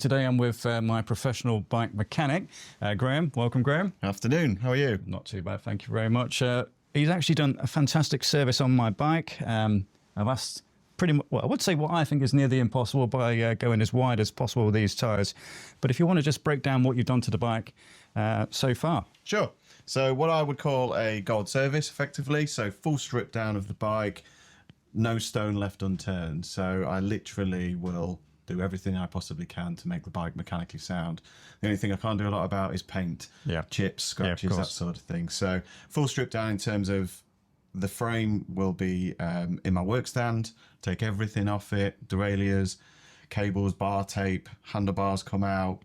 Today I'm with my professional bike mechanic, Graham. Welcome, Graham. Afternoon, how are you? Not too bad, thank you very much. He's actually done a fantastic service on my bike. I've asked pretty much, well, I would say what I think is near the impossible by going as wide as possible with these tyres. But if you want to just break down what you've done to the bike so far. Sure. So what I would call a gold service, effectively. So full strip down of the bike, no stone left unturned. So I literally will do everything I possibly can to make the bike mechanically sound. The only thing I can't do a lot about is paint, chips, scratches, that sort of thing. So full strip down in terms of the frame will be in my work stand, take everything off it, derailleurs, cables, bar tape, handlebars come out,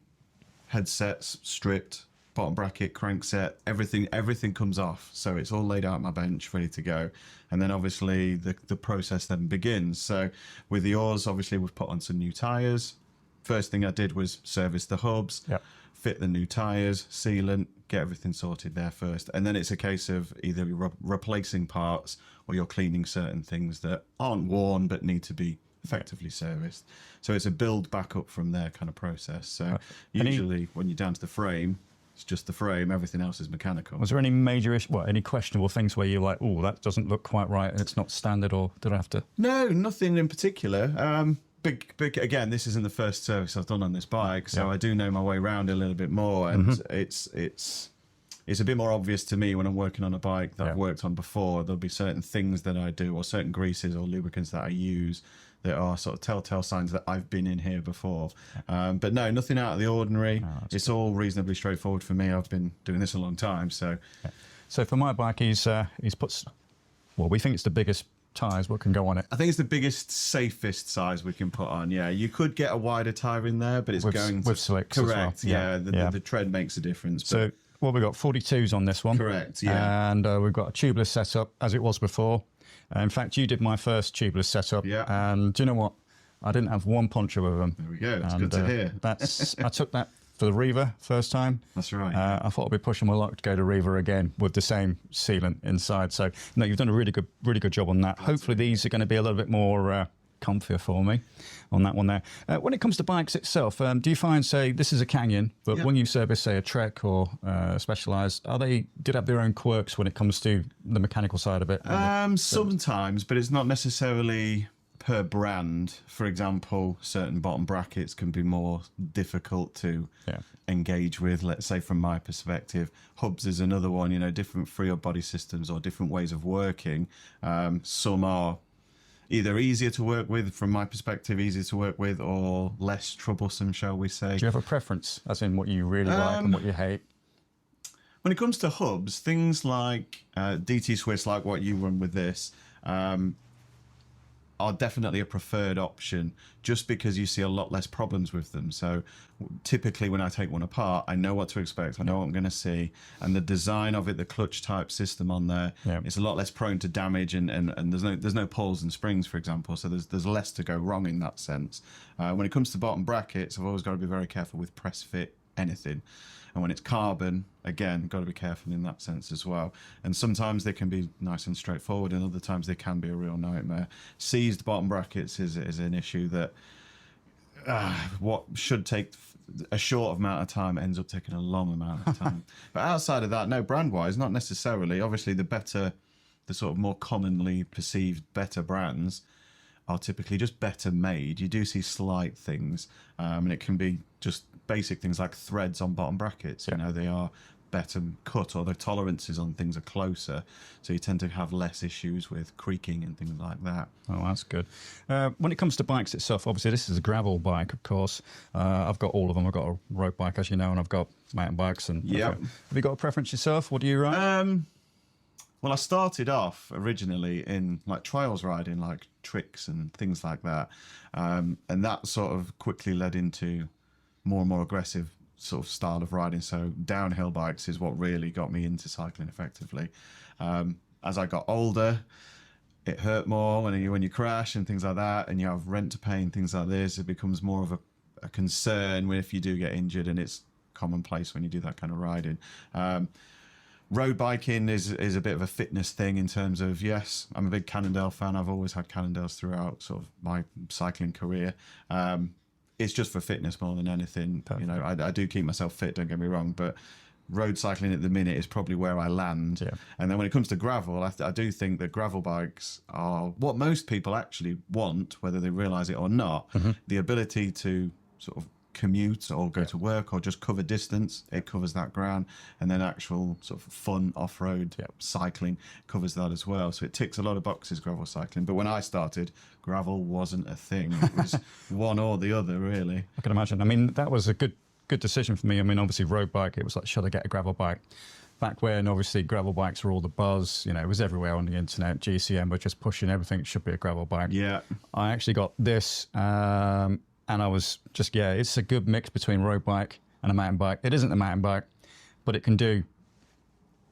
headsets stripped, bottom bracket, crankset, everything comes off. So it's all laid out on my bench, ready to go. And then obviously the process then begins. So with the oars, obviously we've put on some new tyres. First thing I did was service the hubs, fit the new tyres, sealant, get everything sorted there first. And then it's a case of either replacing parts or you're cleaning certain things that aren't worn but need to be effectively serviced. So it's a build back up from there kind of process. So usually when you're down to the frame, it's just the frame, everything else is mechanical. Was there any major issue, any questionable things where you're like, oh, that doesn't look quite right and it's not standard, or did I have to? No, nothing in particular. Big, again, this isn't the first service I've done on this bike, so I do know my way around a little bit more, and it's a bit more obvious to me when I'm working on a bike that I've worked on before. There'll be certain things that I do, or certain greases or lubricants that I use that are sort of telltale signs that I've been in here before. But no, nothing out of the ordinary. It's all reasonably straightforward for me. I've been doing this a long time. So so for my bike, he's put, well, we think it's the biggest tyres what can go on it. I think it's the biggest, safest size we can put on. Yeah, you could get a wider tyre in there, but it's going to... With slicks correct, as well. The tread makes a difference. But so, well, we've got 42s on this one. Correct, yeah. And we've got a tubeless setup as it was before. In fact, you did my first tubeless setup. Yeah. And do you know what? I didn't have one puncture with them. There we go. It's good to hear. I took that for the Reaver first time. That's right. I thought I'd be pushing my luck to go to Reaver again with the same sealant inside. So, no, you've done a really good job on that. Hopefully these are going to be a little bit more comfier for me on that one there. When it comes to bikes itself, do you find, say, this is a Canyon, but when you service, say, a Trek or Specialized, did they have their own quirks when it comes to the mechanical side of it? Sometimes, but it's not necessarily per brand. For example, certain bottom brackets can be more difficult to engage with, let's say, from my perspective. Hubs is another one, different free hub body systems or different ways of working. Some are either easier to work with, from my perspective, easier to work with, or less troublesome, shall we say. Do you have a preference, as in what you really like and what you hate? When it comes to hubs, things like DT Swiss, like what you run with this, are definitely a preferred option, just because you see a lot less problems with them. So typically when I take one apart, I know what to expect, I know what I'm going to see, and the design of it, the clutch type system on there, it's a lot less prone to damage, and there's no pulls and springs, for example, so there's less to go wrong in that sense. When it comes to bottom brackets, I've always got to be very careful with press fit anything. And when it's carbon, again, got to be careful in that sense as well. And sometimes they can be nice and straightforward, and other times they can be a real nightmare. Seized bottom brackets is an issue that what should take a short amount of time ends up taking a long amount of time. But outside of that, no, brand-wise, not necessarily. Obviously, the sort of more commonly perceived better brands are typically just better made. You do see slight things, and it can be just basic things like threads on bottom brackets. They are better cut, or the tolerances on things are closer, so you tend to have less issues with creaking and things like that. Oh, that's good. When it comes to bikes itself, obviously this is a gravel bike, of course. I've got all of them. I've got a road bike, as you know, and I've got mountain bikes. And have you got a preference yourself? What do you ride? Well, I started off originally in like trials riding, like tricks and things like that, and that sort of quickly led into more and more aggressive sort of style of riding. So downhill bikes is what really got me into cycling effectively. As I got older, it hurt more when you crash and things like that, and you have rent to pay and things like this. It becomes more of a concern if you do get injured, and it's commonplace when you do that kind of riding. Road biking is a bit of a fitness thing in terms of, yes, I'm a big Cannondale fan. I've always had Cannondales throughout sort of my cycling career. it's just for fitness more than anything. You know, I do keep myself fit, don't get me wrong, but road cycling at the minute is probably where I land. Yeah. And then when it comes to gravel, I do think that gravel bikes are what most people actually want, whether they realise it or not. The ability to sort of commute or go to work or just cover distance, it covers that ground. And then actual sort of fun off-road cycling covers that as well. So it ticks a lot of boxes, gravel cycling. But when I started, gravel wasn't a thing. It was one or the other, really. I can imagine. I mean, that was a good decision for me. I mean, obviously road bike, it was like, should I get a gravel bike? Back when obviously gravel bikes were all the buzz, you know, it was everywhere on the internet. GCM were just pushing everything. It should be a gravel bike. Yeah. I actually got this, and I was just, it's a good mix between road bike and a mountain bike. It isn't a mountain bike, but it can do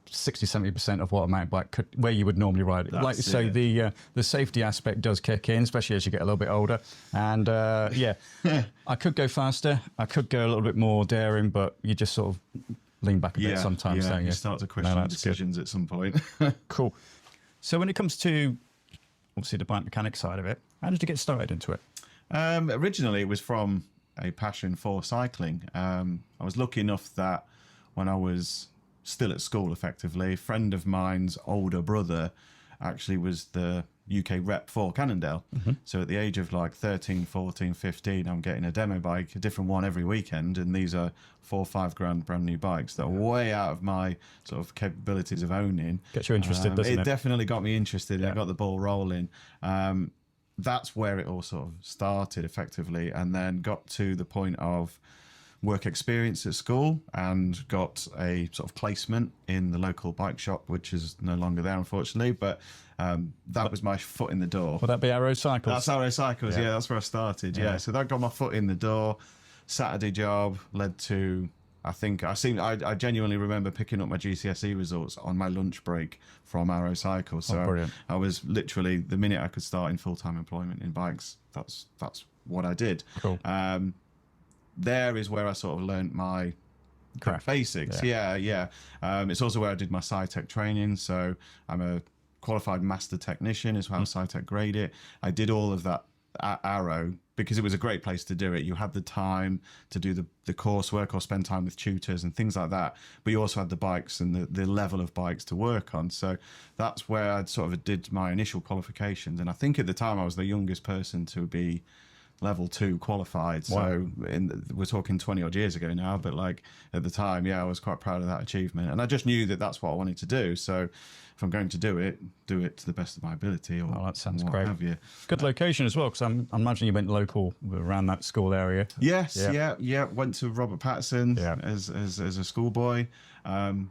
60-70% of what a mountain bike could, where you would normally ride it. Like you say, the safety aspect does kick in, especially as you get a little bit older. And I could go faster, I could go a little bit more daring, but you just sort of lean back a bit sometimes, don't you? You start to question decisions at some point. Cool. So when it comes to obviously the bike mechanic side of it, how did you get started into it? Originally, it was from a passion for cycling. I was lucky enough that when I was still at school, effectively, a friend of mine's older brother actually was the UK rep for Cannondale. So at the age of like 13, 14, 15, I'm getting a demo bike, a different one every weekend. And these are 4 or 5 grand brand new bikes that are way out of my sort of capabilities of owning. Gets you interested, doesn't it? It definitely got me interested. Yeah. I got the ball rolling. That's where it all sort of started effectively, and then got to the point of work experience at school and got a sort of placement in the local bike shop, which is no longer there, unfortunately. But that was my foot in the door. Would that be Arrow Cycles? That's Arrow Cycles, yeah, that's where I started. Yeah. So that got my foot in the door. Saturday job led to, I genuinely remember picking up my GCSE results on my lunch break from Arrow Cycles. So I was literally, the minute I could start in full-time employment in bikes, that's what I did. Cool. There is where I sort of learnt my basics. Yeah. It's also where I did my SciTech training. So I'm a qualified master technician, is how SciTech grade it. I did all of that at Arrow because it was a great place to do it. You had the time to do the coursework or spend time with tutors and things like that, but you also had the bikes and the level of bikes to work on. So that's where I sort of did my initial qualifications. And I think at the time I was the youngest person to be level 2 qualified. So we're talking 20 odd years ago now, but like at the time, I was quite proud of that achievement. And I just knew that that's what I wanted to do. So if I'm going to do it to the best of my ability. Or that sounds great. Have you. Good location as well, because I imagine you went local around that school area. Yes, yeah. Went to Robert Patterson as a schoolboy. And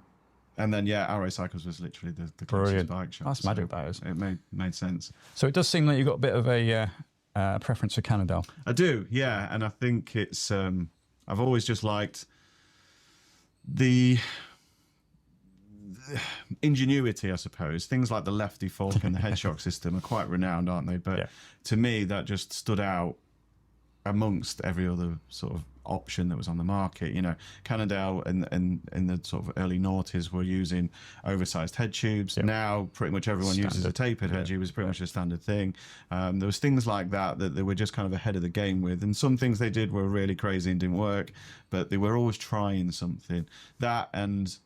then, Arrow Cycles was literally the closest bike shop. That's magic, that is. It made sense. So it does seem like you've got a bit of a preference for Cannondale. I do, yeah. And I think it's, I've always just liked the ingenuity, I suppose. Things like the lefty fork and the head shock system are quite renowned, aren't they? But to me, that just stood out amongst every other sort of option that was on the market. You know, Cannondale in the sort of early noughties were using oversized head tubes. Now pretty much everyone uses a tapered head tube. It's pretty much a standard thing. There was things like that they were just kind of ahead of the game with, and some things they did were really crazy and didn't work, but they were always trying something. That, and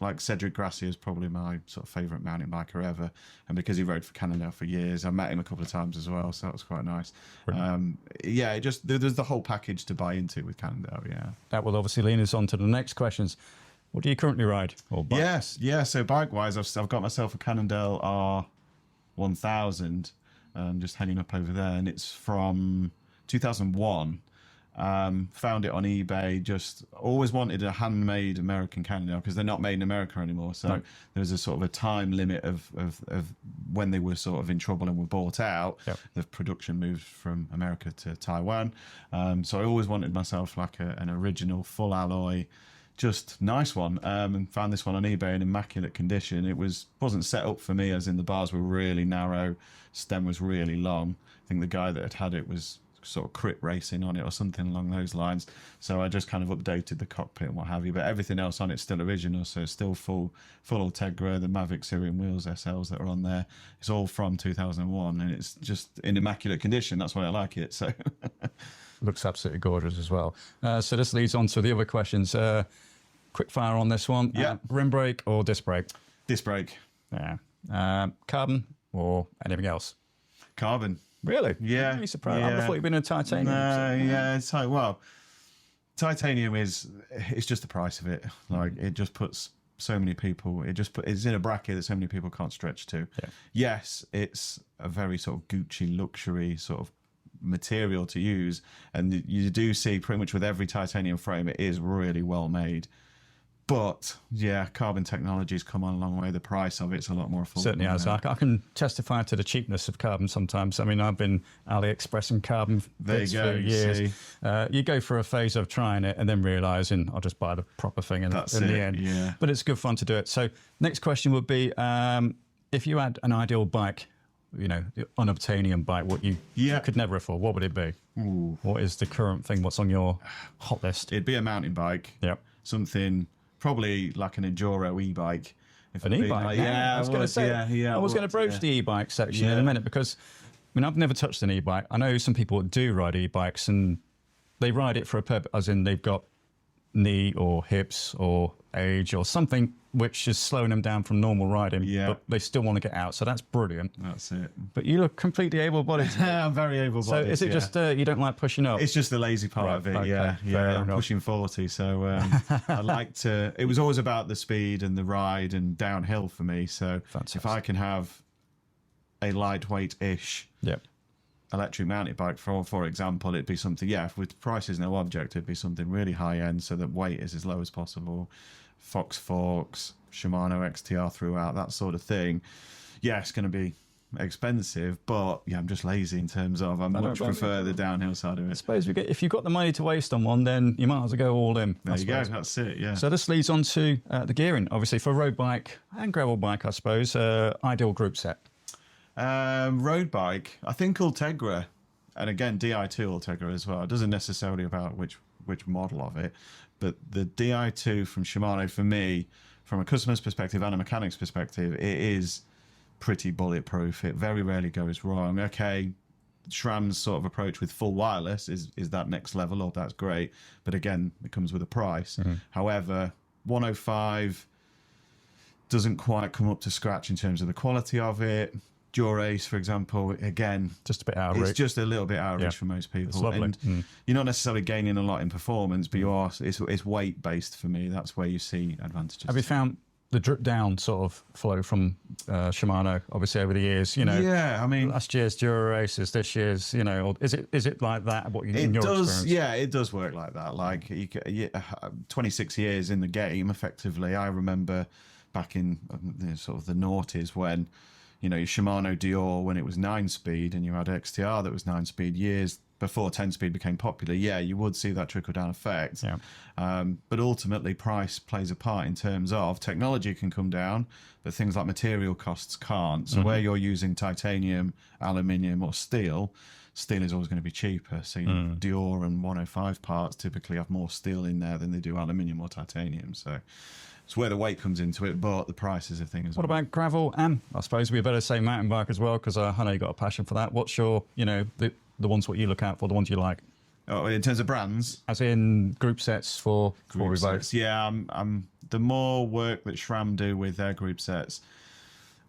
like Cedric Gracia is probably my sort of favourite mountain biker ever, and because he rode for Cannondale for years, I met him a couple of times as well, so that was quite nice. There's the whole package to buy into with Cannondale. That will obviously lead us on to the next questions. What do you currently ride? Or bike? So bike wise, I've got myself a Cannondale R1000, just hanging up over there, and it's from 2001. Found it on eBay. Just always wanted a handmade American Cannondale because they're not made in America anymore. So there's a sort of a time limit of when they were sort of in trouble and were bought out. The production moved from America to Taiwan. So I always wanted myself like an original full alloy, just nice one. And found this one on eBay in immaculate condition. It wasn't set up for me, as in the bars were really narrow, stem was really long. I think the guy that had it was sort of crit racing on it or something along those lines, so I just kind of updated the cockpit and what have you, but everything else on it's still original, so it's still full Ultegra, the Mavic steering wheels, SLs that are on there, it's all from 2001, and it's just in immaculate condition. That's why I like it. So looks absolutely gorgeous as well. So this leads on to the other questions. Quick fire on this one. Yeah. Rim brake or disc brake? Disc brake. Yeah. Carbon or anything else? Carbon. Really? Yeah. I'm really surprised. Yeah. I would have thought you'd been in titanium. No, yeah, it's like, well, titanium it's just the price of it. Like, it just puts so many people, it's in a bracket that so many people can't stretch to. Yeah. Yes, it's a very sort of Gucci luxury sort of material to use, and you do see pretty much with every titanium frame, it is really well made. But yeah, carbon technology's come on a long way. The price of it's a lot more affordable. Certainly has. I can testify to the cheapness of carbon sometimes. I mean, I've been AliExpressing carbon bits for years. You go through a phase of trying it and then realising I'll just buy the proper thing in the end. Yeah. But it's good fun to do it. So next question would be, if you had an ideal bike, you know, the unobtainium bike, what you could never afford, what would it be? Ooh. What is the current thing? What's on your hot list? It'd be a mountain bike. Yep. Something probably like an Enduro e-bike. An e-bike? Like, yeah, I was going to say. I was going to broach the e-bike section in a minute because, I mean, I've never touched an e-bike. I know some people do ride e-bikes and they ride it for a purpose, as in they've got knee or hips or age or something which is slowing them down from normal riding, but they still want to get out. So that's brilliant. That's it. But you look completely able-bodied. I'm very able-bodied. So is it just you don't like pushing up? It's just the lazy part of it, yeah. I'm pushing 40, so I like to... It was always about the speed and the ride and downhill for me, so if I can have a lightweight-ish electric mountain bike, for example, it'd be something, with price is no object, it'd be something really high-end so that weight is as low as possible. Fox forks, Shimano XTR throughout, that sort of thing. Yeah, it's going to be expensive, but I'm just lazy in terms of I much prefer the downhill side of it. I suppose if you've got the money to waste on one, then you might as well go all in. There you go, that's it, yeah. So this leads on to the gearing, obviously, for road bike and gravel bike, I suppose. Ideal group set. Road bike, I think Ultegra, and again, Di2 Ultegra as well. It doesn't necessarily about which model of it, but the Di2 from Shimano, for me, from a customer's perspective and a mechanic's perspective, it is pretty bulletproof. It very rarely goes wrong. Okay, SRAM's sort of approach with full wireless is that next level up. That's great, but again, it comes with a price. However, 105 doesn't quite come up to scratch in terms of the quality of it. Dura-Ace, for example, again, just a bit out of reach. It's just a little bit out of reach for most people. It's lovely. And you're not necessarily gaining a lot in performance, but you are. It's weight based for me. That's where you see advantages. Have you found the drip down sort of flow from Shimano, obviously over the years? You know, I mean, last year's Dura-Aces, this year's, you know, or is it like that? What in your experience? Yeah, it does work like that. Like 26 years in the game, effectively. I remember back in sort of the noughties when, you know, your Shimano Dior, when it was 9-speed, and you had XTR that was 9-speed, years before 10-speed became popular, you would see that trickle-down effect. But ultimately, price plays a part in terms of technology can come down, but things like material costs can't. So where you're using titanium, aluminium, or steel is always going to be cheaper. So Dior and 105 parts typically have more steel in there than they do aluminium or titanium. So it's where the weight comes into it, but the price is a thing as well. What about gravel? And I suppose we better say mountain bike as well, because I know you've got a passion for that. What's your, you know, the ones what you look out for, the ones you like? Oh, in terms of brands? As in group sets for group sets. Yeah, I'm the more work that SRAM do with their group sets,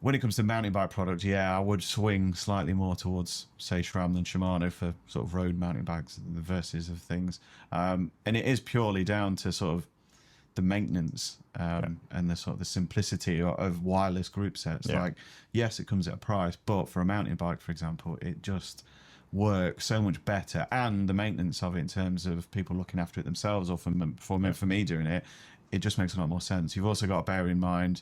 when it comes to mountain bike product, I would swing slightly more towards, say, SRAM than Shimano for sort of road mountain bikes, the versus of things. And it is purely down to sort of the maintenance and the sort of the simplicity of wireless group sets. Like, yes, it comes at a price, but for a mountain bike, for example, it just works so much better, and the maintenance of it in terms of people looking after it themselves, or for me doing it, it just makes a lot more sense. You've also got to bear in mind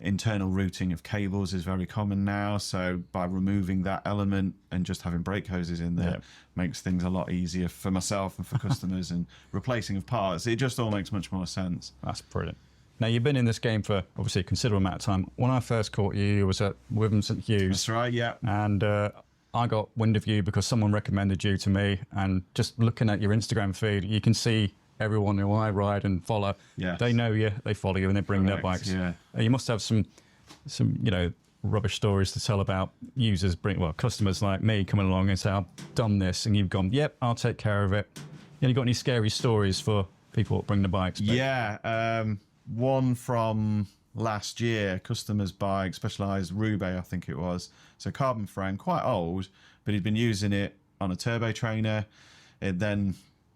internal routing of cables is very common now, so by removing that element and just having brake hoses in there makes things a lot easier for myself and for customers, and replacing of parts, it just all makes much more sense. That's brilliant. Now, you've been in this game for obviously a considerable amount of time. When I first caught you, you was at Witham St Hughes. That's right, yeah. And I got wind of you because someone recommended you to me, and just looking at your Instagram feed, you can see everyone who I ride and follow. They know you, they follow you, and they bring their bikes. You must have some, you know, rubbish stories to tell about users, customers like me coming along and say, I've done this, and you've gone, yep, I'll take care of it. You got any scary stories for people that bring the bikes back? Yeah, one from last year, customer's bike, Specialized Roubaix, I think it was. So carbon frame, quite old, but he'd been using it on a turbo trainer. It then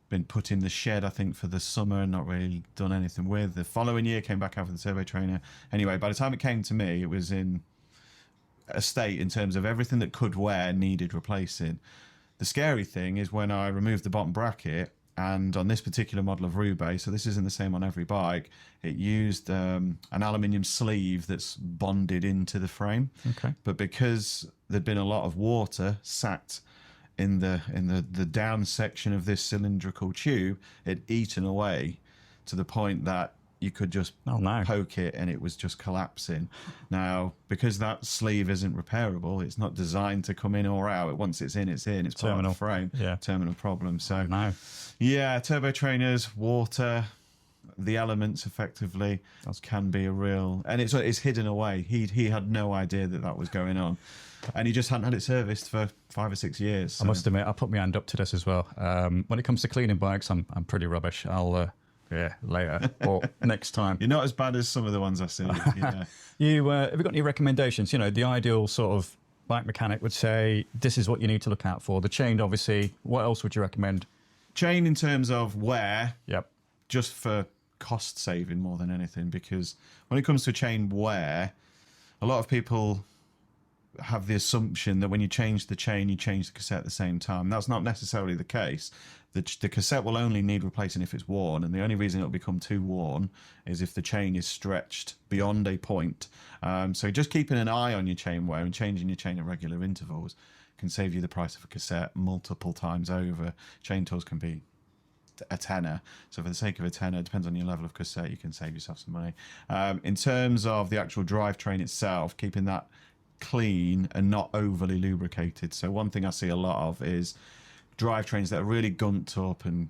been put in the shed, I think, for the summer and not really done anything with. The following year came back out with the turbo trainer. Anyway, by the time it came to me, it was in a state in terms of everything that could wear needed replacing. The scary thing is when I removed the bottom bracket, and on this particular model of Roubaix, so this isn't the same on every bike, it used an aluminium sleeve that's bonded into the frame. Okay. But because there'd been a lot of water sat in the down section of this cylindrical tube, it'd eaten away to the point that you could just poke it and it was just collapsing. Now, because that sleeve isn't repairable, it's not designed to come in or out. Once it's in, it's in. It's part of the frame. Yeah. Terminal problem. So, yeah, turbo trainers, water, the elements effectively can be a real... And it's hidden away. He had no idea that was going on. And he just hadn't had it serviced for 5 or 6 years. So. I must admit, I put my hand up to this as well. When it comes to cleaning bikes, I'm pretty rubbish. I'll... later or next time. You're not as bad as some of the ones I see. Yeah. Have you got any recommendations? You know, the ideal sort of bike mechanic would say, this is what you need to look out for. The chain, obviously. What else would you recommend? Chain in terms of wear. Yep. Just for cost saving more than anything, because when it comes to chain wear, a lot of people have the assumption that when you change the chain, you change the cassette at the same time. That's not necessarily the case. The cassette will only need replacing if it's worn, and the only reason it'll become too worn is if the chain is stretched beyond a point. So just keeping an eye on your chain wear and changing your chain at regular intervals can save you the price of a cassette multiple times over. Chain tools can be a tenner, so for the sake of a tenner, it depends on your level of cassette, you can save yourself some money. In terms of the actual drivetrain itself, keeping that clean and not overly lubricated. So one thing I see a lot of is drivetrains that are really gunked up and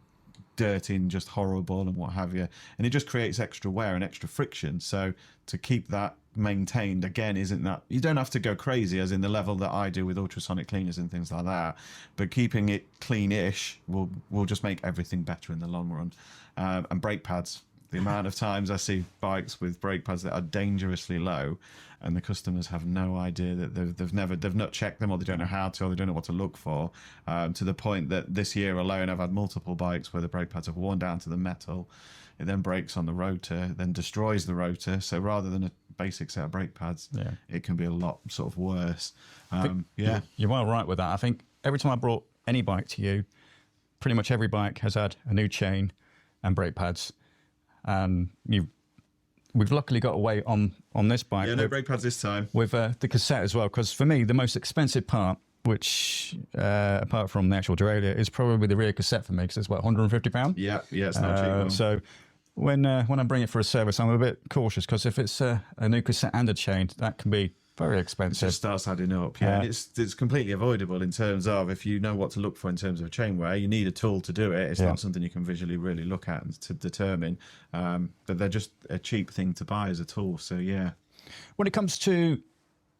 dirty and just horrible and what have you, and it just creates extra wear and extra friction. So to keep that maintained, again, isn't that, you don't have to go crazy as in the level that I do with ultrasonic cleaners and things like that, but keeping it clean-ish will just make everything better in the long run. And brake pads, the amount of times I see bikes with brake pads that are dangerously low, and the customers have no idea that they've not checked them, or they don't know how to, or they don't know what to look for. To the point that this year alone, I've had multiple bikes where the brake pads have worn down to the metal. It then breaks on the rotor, then destroys the rotor. So rather than a basic set of brake pads, it can be a lot sort of worse. You're well right with that. I think every time I brought any bike to you, pretty much every bike has had a new chain and brake pads. And we've luckily got away on this bike. Yeah, no brake pads this time. With the cassette as well, because for me, the most expensive part, which apart from the actual derailleur, is probably the rear cassette for me, because it's what, £150? Yeah, it's not cheap. So when I bring it for a service, I'm a bit cautious, because if it's a new cassette and a chain, that can be very expensive. It just starts adding up, and it's completely avoidable in terms of, if you know what to look for in terms of chain wear, you need a tool to do it. It's not something you can visually really look at and to determine, but they're just a cheap thing to buy as a tool. So yeah. When it comes to,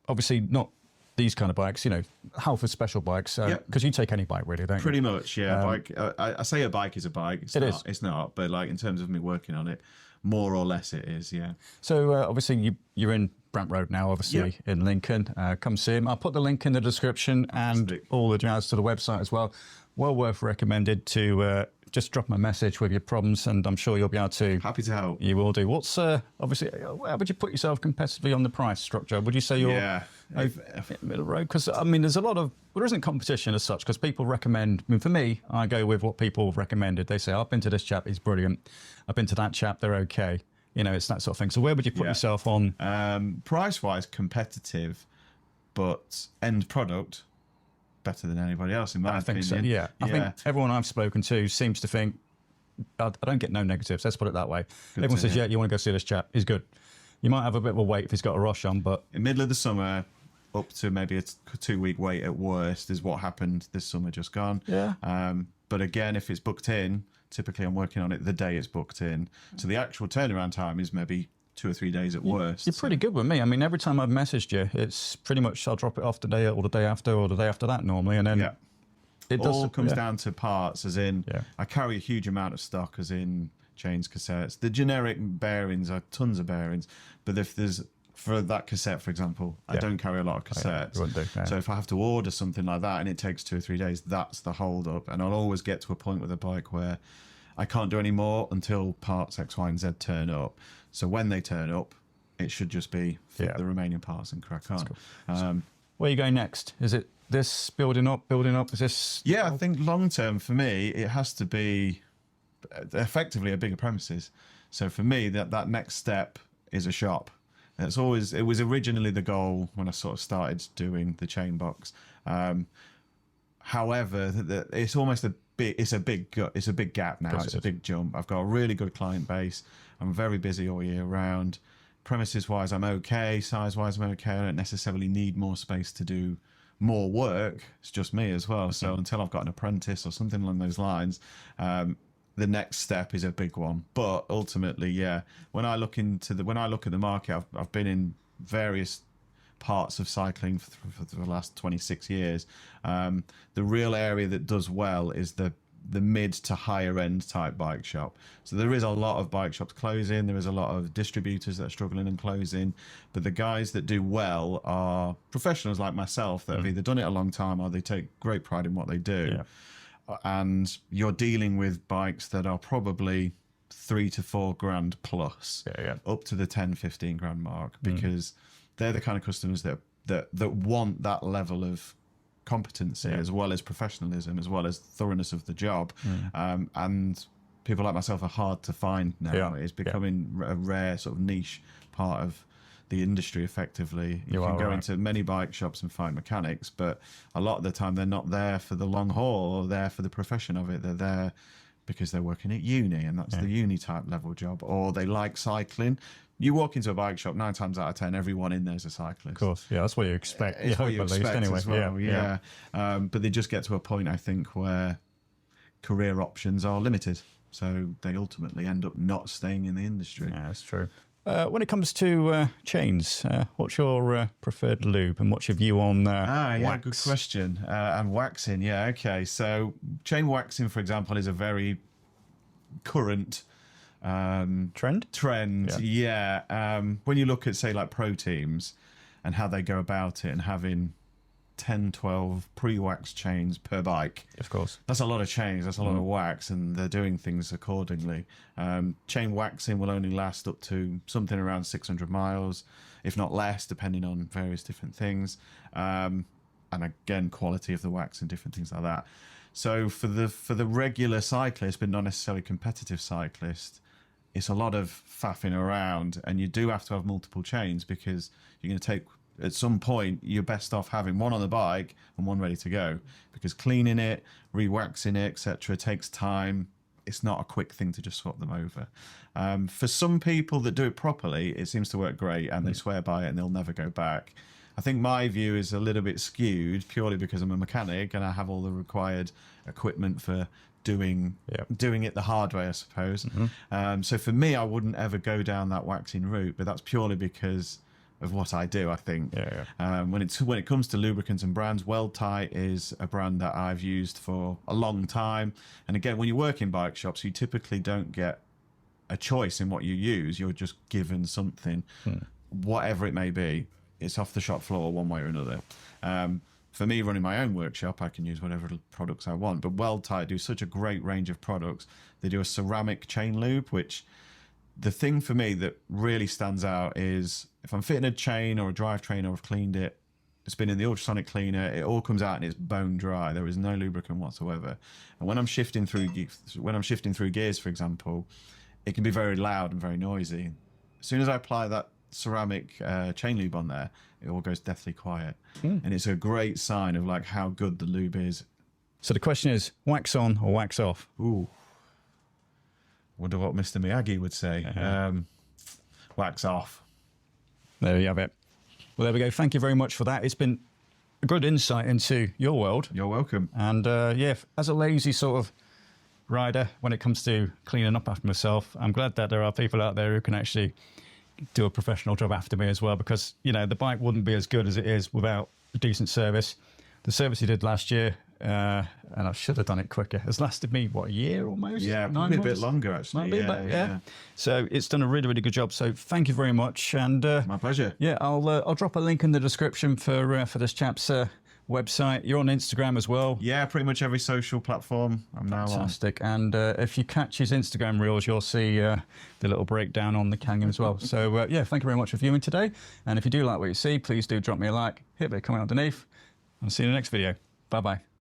obviously not these kind of bikes, you know, Halford special bikes, because you take any bike really, don't you? Pretty much, yeah. Bike. I say a bike is a bike. It's not, but like in terms of me working on it, more or less it is, yeah. So obviously you're in Brant Road now, obviously, in Lincoln. Come see him. I'll put the link in the description and all the jazz to the website as well. Well worth recommended to just drop him a message with your problems, and I'm sure you'll be able to. Happy to help. You will do. What's obviously, how would you put yourself competitively on the price structure? Would you say you're middle road? Because I mean, there's a lot of, there isn't competition as such, because people recommend. I mean, for me, I go with what people have recommended. They say, I've been to this chap, he's brilliant. I've been to that chap, they're okay. You know, it's that sort of thing. So where would you put yourself on? Price-wise, competitive, but end product better than anybody else, in my opinion. So, yeah. I think everyone I've spoken to seems to think, I don't get no negatives, let's put it that way. Everyone says, you want to go see this chap, he's good. You might have a bit of a wait if he's got a rush on, but... In the middle of the summer, up to maybe a 2-week wait at worst is what happened this summer just gone. Yeah. But again, if it's booked in, typically I'm working on it the day it's booked in. So the actual turnaround time is maybe 2 or 3 days at worst. You're pretty good with me. I mean, every time I've messaged you, it's pretty much I'll drop it off today or the day after or the day after that normally. And then Yeah. it all comes down to parts, as in Yeah. I carry a huge amount of stock, as in chains, cassettes. The generic bearings are tons of bearings, but if there's, for that cassette, for example, I don't carry a lot of cassettes. You wouldn't do, yeah. So if I have to order something like that and it takes 2 or 3 days, that's the hold up. And I'll always get to a point with a bike where I can't do any more until parts X, Y, and Z turn up. So when they turn up, it should just be fit the remaining parts and crack on. Cool. Where are you going next? Is it this building up? Is this? Yeah, I think long term for me, it has to be effectively a bigger premises. So for me, that next step is a shop. It was originally the goal when I sort of started doing the chain box. However, it's almost it's a big gap now. It's a big jump. I've got a really good client base. I'm very busy all year round. Premises wise, I'm okay. Size wise, I'm okay. I don't necessarily need more space to do more work. It's just me as well. So until I've got an apprentice or something along those lines, the next step is a big one. But ultimately, yeah, when I look at the market, I've been in various parts of cycling for the last 26 years. The real area that does well is the mid to higher end type bike shop. So there is a lot of bike shops closing. There is a lot of distributors that are struggling and closing. But the guys that do well are professionals like myself that have either done it a long time or they take great pride in what they do. Yeah. And you're dealing with bikes that are probably 3 to 4 grand plus, up to the 10, 15 grand mark, because they're the kind of customers that want that level of competency as well as professionalism, as well as thoroughness of the job. And people like myself are hard to find now. It's becoming a rare sort of niche part of the industry effectively. You can go into many bike shops and find mechanics, but a lot of the time they're not there for the long haul or there for the profession of it. They're there because they're working at uni, and that's the uni type level job, or they like cycling. You walk into a bike shop, 9 times out of 10, everyone in there is a cyclist. Of course, yeah, that's what you expect. It's what you expect anyway. as well, but they just get to a point, I think, where career options are limited. So they ultimately end up not staying in the industry. Yeah, that's true. When it comes to chains, what's your preferred lube and what's your view on wax? Good question. And waxing, okay. So chain waxing, for example, is a very current Trend. When you look at, say, like pro teams and how they go about it and having 10, 12 pre-wax chains per bike. Of course. That's a lot of chains, that's a lot of wax, and they're doing things accordingly. Chain waxing will only last up to something around 600 miles, if not less, depending on various different things. And again, quality of the wax and different things like that. So for the regular cyclist, but not necessarily competitive cyclist, it's a lot of faffing around, and you do have to have multiple chains because you're going to take, at some point, you're best off having one on the bike and one ready to go, because cleaning it, re-waxing it, etc., takes time. It's not a quick thing to just swap them over. For some people that do it properly, it seems to work great, and they swear by it and they'll never go back. I think my view is a little bit skewed purely because I'm a mechanic and I have all the required equipment for doing it the hard way, I suppose. So for me, I wouldn't ever go down that waxing route, but that's purely because of what I do, I think. When it comes to lubricants and brands, Weldtight is a brand that I've used for a long time. And again, when you work in bike shops, you typically don't get a choice in what you use. You're just given something, whatever it may be. It's off the shop floor one way or another. For me, running my own workshop, I can use whatever products I want. But Weldtight do such a great range of products. They do a ceramic chain lube, which the thing for me that really stands out is if I'm fitting a chain or a drivetrain or I've cleaned it, it's been in the ultrasonic cleaner, it all comes out and it's bone dry. There is no lubricant whatsoever. And when I'm shifting through gears, for example, it can be very loud and very noisy. As soon as I apply that ceramic chain lube on there, it all goes deathly quiet. And it's a great sign of like how good the lube is. So the question is, wax on or wax off? Ooh. Wonder what Mr. Miyagi would say. Wax off. There you have it. Well, there we go. Thank you very much for that. It's been a good insight into your world. You're welcome. And as a lazy sort of rider, when it comes to cleaning up after myself, I'm glad that there are people out there who can actually do a professional job after me as well, because you know the bike wouldn't be as good as it is without a decent service. The service he did last year, and I should have done it quicker, has lasted me what, a year almost? Yeah, 9 probably a bit months? longer actually. Might be, but yeah. So it's done a really, really good job. So thank you very much, and My pleasure. yeah, I'll drop a link in the description for this chap's website. You're on Instagram as well. Yeah, pretty much every social platform I'm now on. Fantastic. And if you catch his Instagram reels, you'll see the little breakdown on the Canyon as well. So yeah, thank you very much for viewing today. And if you do like what you see, please do drop me a like, hit the comment underneath. I'll see you in the next video. Bye-bye.